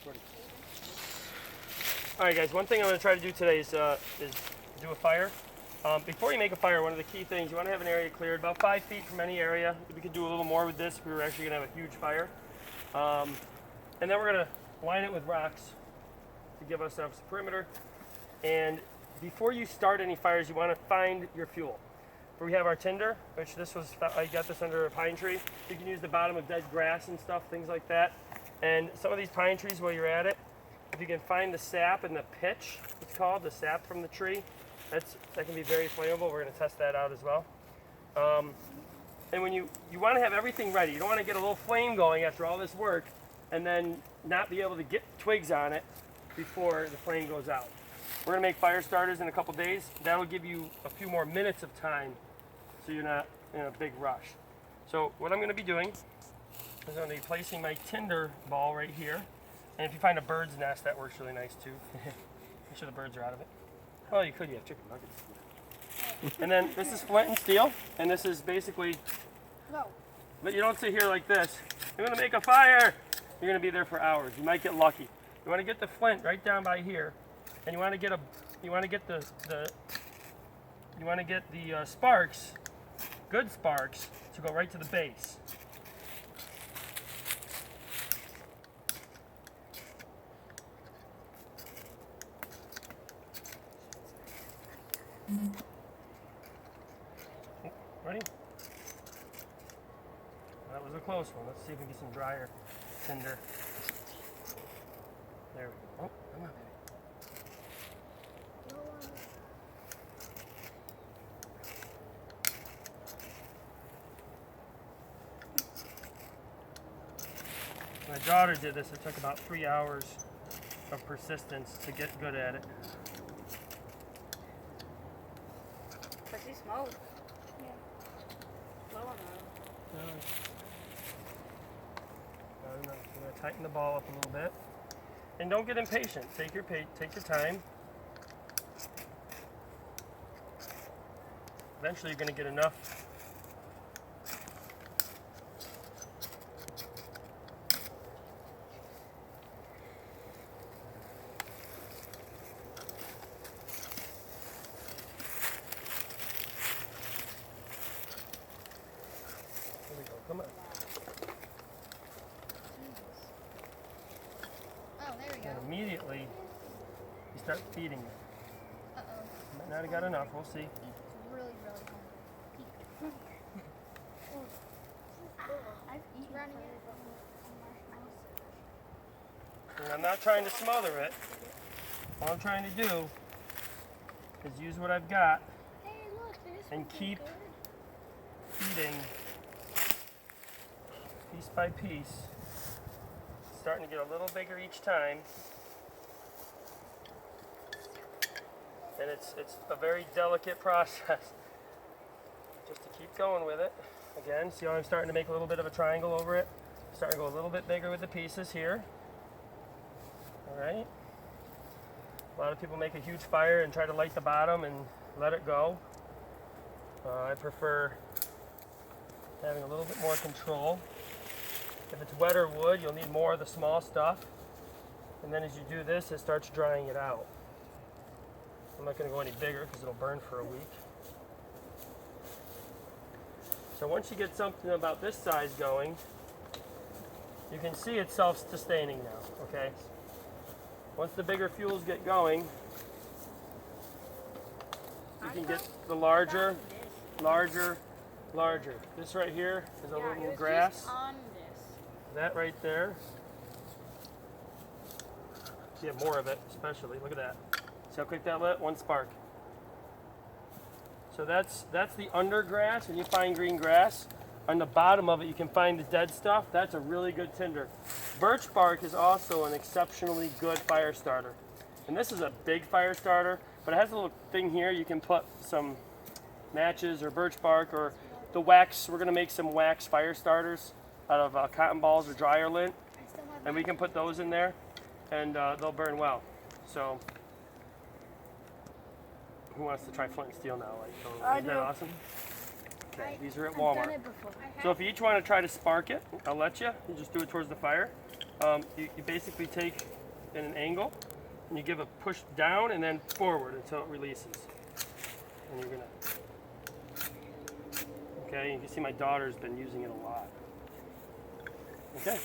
All right, guys. One thing I'm going to try to do today is do a fire. Before you make a fire, one of the key things, you want to have an area cleared about 5 feet from any area. We could do a little more with this if we were actually going to have a huge fire. And then we're going to line it with rocks to give ourselves a perimeter. And before you start any fires, you want to find your fuel. We have our tinder, which I got this under a pine tree. You can use the bottom of dead grass and stuff, things like that. And some of these pine trees, while you're at it, if you can find the sap and the pitch, it's called, the sap from the tree, that can be very flammable. We're going to test that out as well. And when you want to have everything ready, you don't want to get a little flame going after all this work and then not be able to get twigs on it before the flame goes out. We're going to make fire starters in a couple days. That'll give you a few more minutes of time so you're not in a big rush. So what I'm going to be doing is I'm going to be placing my tinder ball right here. And if you find a bird's nest, that works really nice too. Make sure the birds are out of it. Well, you could, you have chicken nuggets. And then this is flint and steel, and this is basically, but you don't sit here like this. You're going to make a fire. You're going to be there for hours. You might get lucky. You want to get the flint right down by here, and you want to get the sparks, good sparks, to go right to the base. Ready? That was a close one. Let's see if we can get some drier tinder. There we go. Oh, come on, baby. My daughter did this. It took about 3 hours of persistence to get good at it. But she smoked. Yeah. Low enough. Not enough. We're going to tighten the ball up a little bit. And don't get impatient. Take your time. Eventually you're going to get enough. Here we go. Come on. Oh, there we go. And immediately you start feeding it. Uh-oh. Might not have got enough. We'll see. Really, really hungry. I've eaten running it. And I'm not trying to smother it. All I'm trying to do is use what I've got Hey, look, this and one's keep good. feeding piece by piece. It's starting to get a little bigger each time. And it's a very delicate process. Just to keep going with it. Again, see how I'm starting to make a little bit of a triangle over it? Starting to go a little bit bigger with the pieces here. Alright. A lot of people make a huge fire and try to light the bottom and let it go. I prefer having a little bit more control. If it's wetter wood, you'll need more of the small stuff. And then as you do this, it starts drying it out. I'm not going to go any bigger because it'll burn for a week. So once you get something about this size going, you can see it's self-sustaining now, okay? Once the bigger fuels get going, you can get the larger. This right here is a little grass. On this. That right there. You have more of it, especially. Look at that. See how quick that lit? One spark. So that's the undergrass. When you find green grass, on the bottom of it you can find the dead stuff. That's a really good tinder. Birch bark is also an exceptionally good fire starter. And this is a big fire starter, but it has a little thing here. You can put some matches or birch bark or the wax. We're going to make some wax fire starters out of cotton balls or dryer lint. And we can put those in there and they'll burn well. So who wants to try flint and steel now? Isn't that awesome? Okay, these are at Walmart. So if you each want to try to spark it, I'll let you. You just do it towards the fire. you basically take in an angle and you give a push down and then forward until it releases. And you're gonna, okay, you can see my daughter's been using it a lot. Okay.